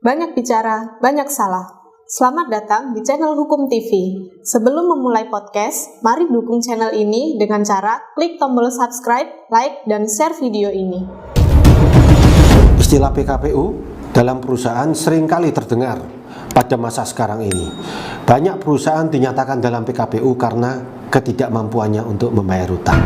Banyak bicara, banyak salah. Selamat datang di channel Hukum TV. Sebelum memulai podcast, mari dukung channel ini dengan cara klik tombol subscribe, like, dan share video ini. Istilah PKPU dalam perusahaan seringkali terdengar pada masa sekarang ini. Banyak perusahaan dinyatakan dalam PKPU karena ketidakmampuannya untuk membayar hutang.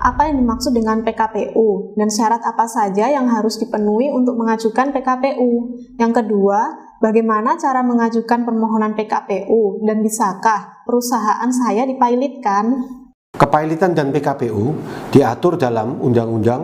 Apa yang dimaksud dengan PKPU dan syarat apa saja yang harus dipenuhi untuk mengajukan PKPU? Yang kedua, bagaimana cara mengajukan permohonan PKPU dan bisakah perusahaan saya dipilotkan? Kepailitan dan PKPU diatur dalam Undang-Undang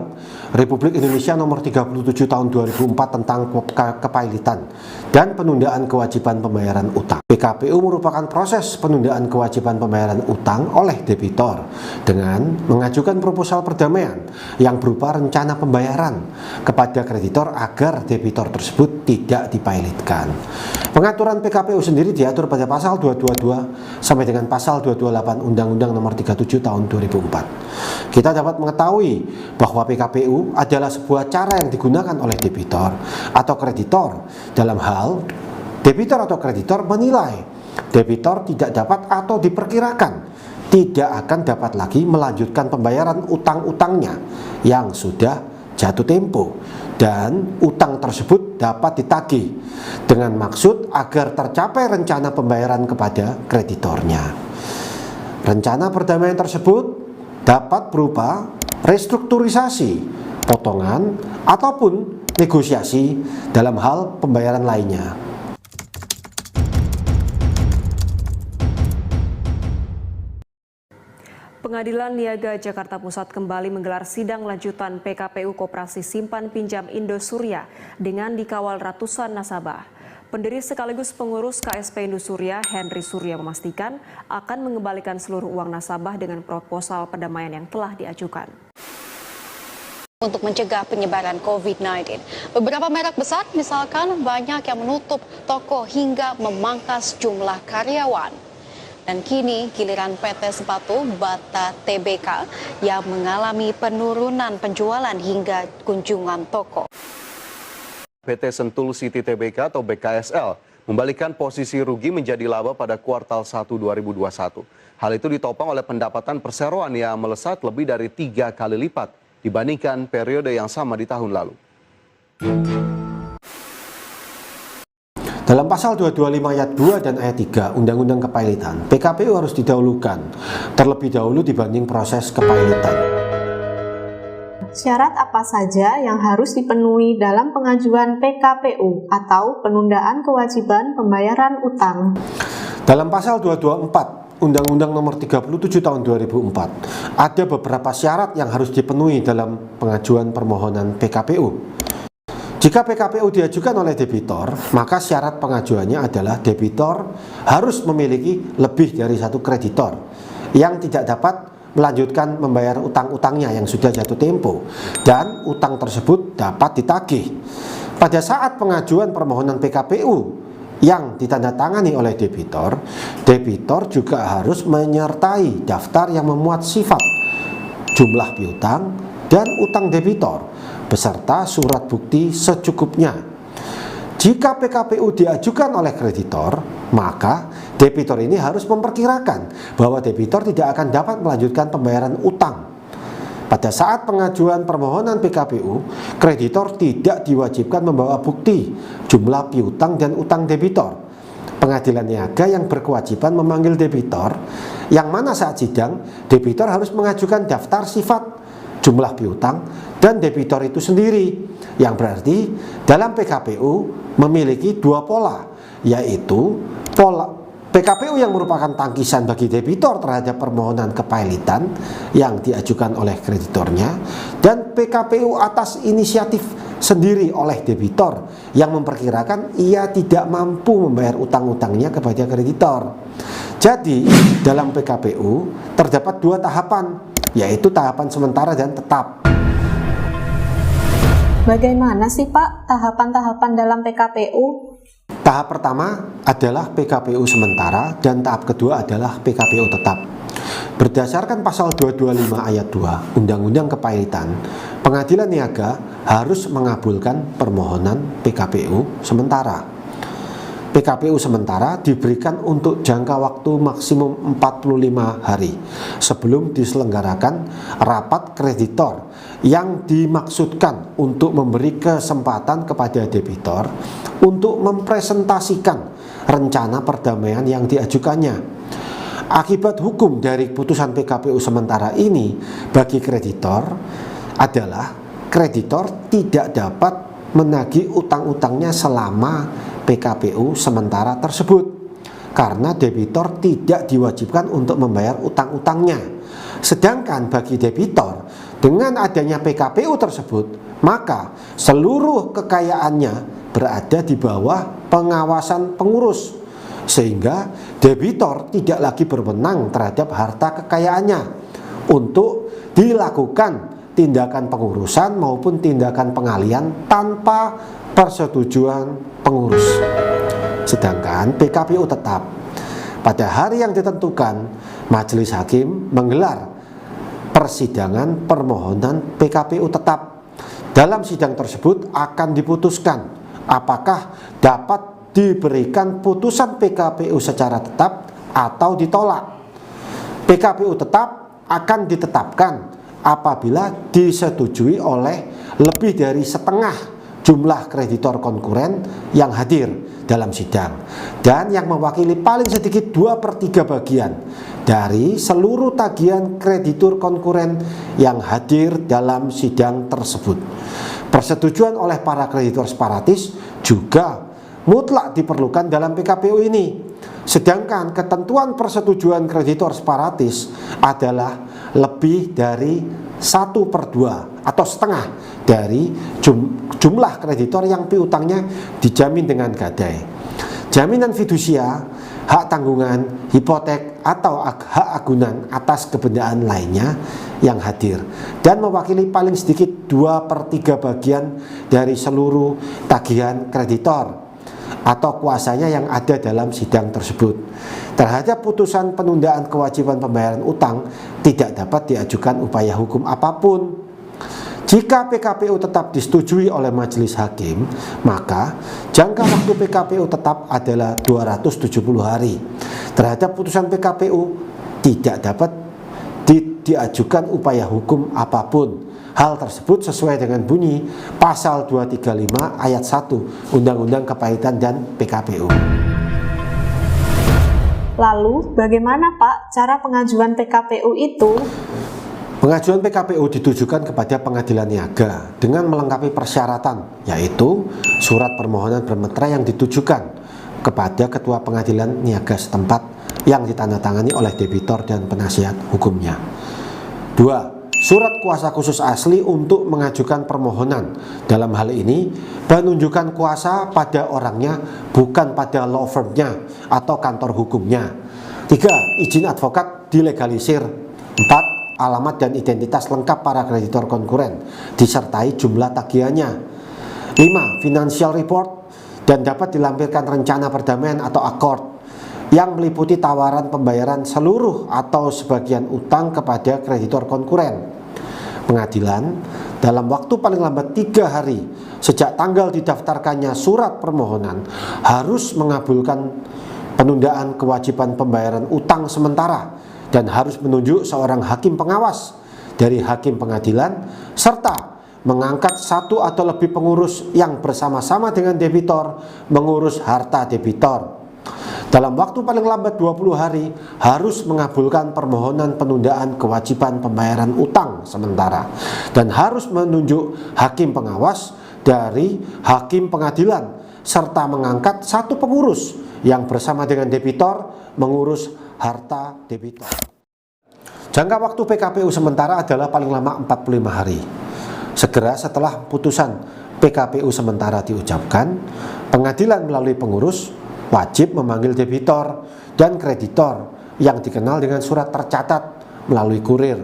Republik Indonesia Nomor 37 Tahun 2004 tentang kepailitan dan penundaan kewajiban pembayaran utang. PKPU merupakan proses penundaan kewajiban pembayaran utang oleh debitor dengan mengajukan proposal perdamaian yang berupa rencana pembayaran kepada kreditor agar debitor tersebut tidak dipailitkan. Pengaturan PKPU sendiri diatur pada pasal 222 sampai dengan pasal 228 Undang-Undang Nomor 37 Tahun 2004. Kita dapat mengetahui bahwa PKPU adalah sebuah cara yang digunakan oleh debitor atau kreditor dalam hal debitor atau kreditor menilai debitor tidak dapat atau diperkirakan tidak akan dapat lagi melanjutkan pembayaran utang-utangnya yang sudah jatuh tempo dan utang tersebut dapat ditagih dengan maksud agar tercapai rencana pembayaran kepada kreditornya. Rencana perdamaian tersebut dapat berupa restrukturisasi, potongan, ataupun negosiasi dalam hal pembayaran lainnya. Pengadilan Niaga Jakarta Pusat kembali menggelar sidang lanjutan PKPU Koperasi Simpan Pinjam Indosurya dengan dikawal ratusan nasabah. Pendiri sekaligus pengurus KSP Indosurya, Henry Surya memastikan akan mengembalikan seluruh uang nasabah dengan proposal perdamaian yang telah diajukan. Untuk mencegah penyebaran COVID-19, beberapa merek besar misalkan banyak yang menutup toko hingga memangkas jumlah karyawan. Dan kini giliran PT Sepatu Bata Tbk yang mengalami penurunan penjualan hingga kunjungan toko. PT Sentul City Tbk atau BKSL membalikan posisi rugi menjadi laba pada kuartal 1 2021. Hal itu ditopang oleh pendapatan perseroan yang melesat lebih dari 3 kali lipat dibandingkan periode yang sama di tahun lalu. Dalam pasal 225 ayat 2 dan ayat 3 Undang-Undang Kepailitan, PKPU harus didahulukan terlebih dahulu dibanding proses kepailitan. Syarat apa saja yang harus dipenuhi dalam pengajuan PKPU atau penundaan kewajiban pembayaran utang? Dalam pasal 224 Undang-Undang Nomor 37 Tahun 2004 ada beberapa syarat yang harus dipenuhi dalam pengajuan permohonan PKPU. Jika PKPU diajukan oleh debitor, maka syarat pengajuannya adalah debitor harus memiliki lebih dari satu kreditor yang tidak dapat melanjutkan membayar utang-utangnya yang sudah jatuh tempo dan utang tersebut dapat ditagih. Pada saat pengajuan permohonan PKPU yang ditandatangani oleh debitor, debitor juga harus menyertai daftar yang memuat sifat jumlah piutang dan utang debitor beserta surat bukti secukupnya. Jika PKPU diajukan oleh kreditor, maka debitor ini harus memperkirakan bahwa debitor tidak akan dapat melanjutkan pembayaran utang. Pada saat pengajuan permohonan PKPU, kreditor tidak diwajibkan membawa bukti jumlah piutang dan utang debitor. Pengadilan niaga yang berkewajiban memanggil debitor, yang mana saat sidang, debitor harus mengajukan daftar sifat jumlah piutang dan debitor itu sendiri, yang berarti dalam PKPU memiliki dua pola, yaitu pola PKPU yang merupakan tangkisan bagi debitor terhadap permohonan kepailitan yang diajukan oleh kreditornya, dan PKPU atas inisiatif sendiri oleh debitor yang memperkirakan ia tidak mampu membayar utang-utangnya kepada kreditor. Jadi dalam PKPU terdapat dua tahapan, yaitu tahapan sementara dan tetap. Bagaimana sih Pak tahapan-tahapan dalam PKPU? Tahap pertama adalah PKPU sementara dan tahap kedua adalah PKPU tetap. Berdasarkan pasal 225 ayat 2 Undang-Undang Kepailitan, Pengadilan Niaga harus mengabulkan permohonan PKPU sementara. PKPU sementara diberikan untuk jangka waktu maksimum 45 hari sebelum diselenggarakan rapat kreditor yang dimaksudkan untuk memberi kesempatan kepada debitor untuk mempresentasikan rencana perdamaian yang diajukannya. Akibat hukum dari putusan PKPU sementara ini bagi kreditor adalah kreditor tidak dapat menagih utang-utangnya selama PKPU sementara tersebut karena debitor tidak diwajibkan untuk membayar utang-utangnya. Sedangkan bagi debitor dengan adanya PKPU tersebut, maka seluruh kekayaannya berada di bawah pengawasan pengurus, sehingga debitor tidak lagi berwenang terhadap harta kekayaannya untuk dilakukan tindakan pengurusan maupun tindakan pengalian tanpa persetujuan pengurus. Sedangkan PKPU tetap, pada hari yang ditentukan, majelis hakim menggelar persidangan permohonan PKPU tetap. Dalam sidang tersebut akan diputuskan apakah dapat diberikan putusan PKPU secara tetap atau ditolak. PKPU tetap akan ditetapkan apabila disetujui oleh lebih dari setengah jumlah kreditor konkuren yang hadir dalam sidang dan yang mewakili paling sedikit 2/3 bagian dari seluruh tagihan kreditur konkuren yang hadir dalam sidang tersebut. Persetujuan oleh para kreditor separatis juga mutlak diperlukan dalam PKPU ini. Sedangkan ketentuan persetujuan kreditor separatis adalah lebih dari 1/2 atau setengah dari jumlah kreditor yang piutangnya dijamin dengan gadai. Jaminan fidusia, hak tanggungan, hipotek, atau hak agunan atas kebendaan lainnya yang hadir dan mewakili paling sedikit 2/3 bagian dari seluruh tagihan kreditor atau kuasanya yang ada dalam sidang tersebut. Terhadap putusan penundaan kewajiban pembayaran utang tidak dapat diajukan upaya hukum apapun. Jika PKPU tetap disetujui oleh majelis hakim, maka jangka waktu PKPU tetap adalah 270 hari. Terhadap putusan PKPU tidak dapat diajukan upaya hukum apapun. Hal tersebut sesuai dengan bunyi pasal 235 ayat 1 Undang-Undang Kepahitan dan PKPU. Lalu, bagaimana Pak cara pengajuan PKPU itu? Pengajuan PKPU ditujukan kepada pengadilan niaga dengan melengkapi persyaratan, yaitu surat permohonan bermeterai yang ditujukan kepada ketua pengadilan niaga setempat yang ditandatangani oleh debitor dan penasihat hukumnya. 2. Surat kuasa khusus asli untuk mengajukan permohonan. Dalam hal ini, penunjukan kuasa pada orangnya, bukan pada law firm-nya atau kantor hukumnya. 3. Izin advokat dilegalisir. 4. Alamat dan identitas lengkap para kreditor konkuren, disertai jumlah tagihannya. 5. Financial report dan dapat dilampirkan rencana perdamaian atau akord yang meliputi tawaran pembayaran seluruh atau sebagian utang kepada kreditor konkuren. Pengadilan dalam waktu paling lambat 3 hari sejak tanggal didaftarkannya surat permohonan harus mengabulkan penundaan kewajiban pembayaran utang sementara dan harus menunjuk seorang hakim pengawas dari hakim pengadilan serta mengangkat satu atau lebih pengurus yang bersama-sama dengan debitor mengurus harta debitor. Dalam waktu paling lambat 20 hari harus mengabulkan permohonan penundaan kewajiban pembayaran utang sementara dan harus menunjuk hakim pengawas dari hakim pengadilan serta mengangkat satu pengurus yang bersama dengan debitor mengurus harta debitor. Jangka waktu PKPU sementara adalah paling lama 45 hari. Segera setelah putusan PKPU sementara diucapkan, pengadilan melalui pengurus wajib memanggil debitor dan kreditor yang dikenal dengan surat tercatat melalui kurir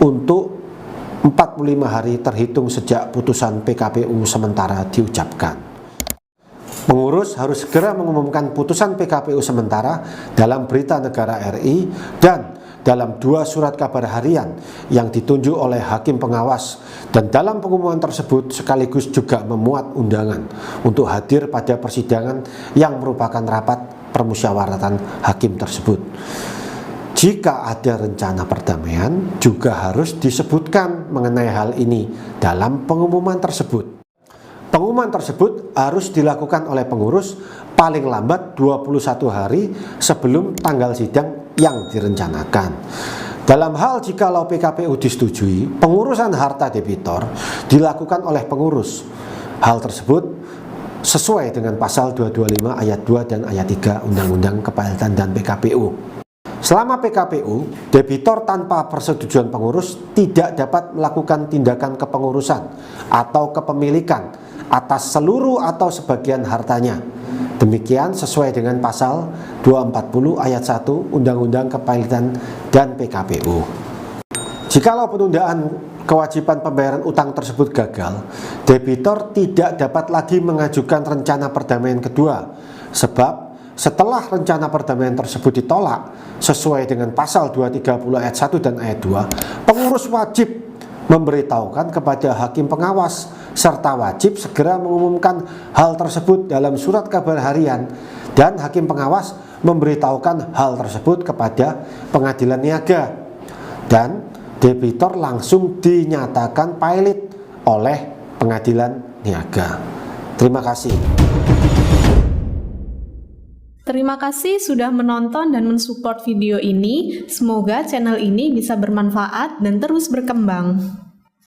untuk 45 hari terhitung sejak putusan PKPU sementara diucapkan. Pengurus harus segera mengumumkan putusan PKPU sementara dalam Berita Negara RI dan dalam 2 surat kabar harian yang ditunjuk oleh hakim pengawas, dan dalam pengumuman tersebut sekaligus juga memuat undangan untuk hadir pada persidangan yang merupakan rapat permusyawaratan hakim tersebut. Jika ada rencana perdamaian, juga harus disebutkan mengenai hal ini dalam pengumuman tersebut. Pengumuman tersebut harus dilakukan oleh pengurus paling lambat 21 hari sebelum tanggal sidang yang direncanakan. Dalam hal jikalau PKPU disetujui, pengurusan harta debitor dilakukan oleh pengurus. Hal tersebut sesuai dengan pasal 225 ayat 2 dan ayat 3 Undang-Undang Kepailitan dan PKPU. Selama PKPU, debitor tanpa persetujuan pengurus tidak dapat melakukan tindakan kepengurusan atau kepemilikan atas seluruh atau sebagian hartanya. Demikian sesuai dengan pasal 240 ayat 1 Undang-Undang Kepailitan dan PKPU. Jikalau penundaan kewajiban pembayaran utang tersebut gagal, debitor tidak dapat lagi mengajukan rencana perdamaian kedua, sebab setelah rencana perdamaian tersebut ditolak sesuai dengan pasal 230 ayat 1 dan ayat 2, pengurus wajib memberitahukan kepada hakim pengawas serta wajib segera mengumumkan hal tersebut dalam surat kabar harian, dan hakim pengawas memberitahukan hal tersebut kepada pengadilan niaga, dan debitor langsung dinyatakan pailit oleh pengadilan niaga. Terima kasih. Terima kasih sudah menonton dan mensupport video ini. Semoga channel ini bisa bermanfaat dan terus berkembang.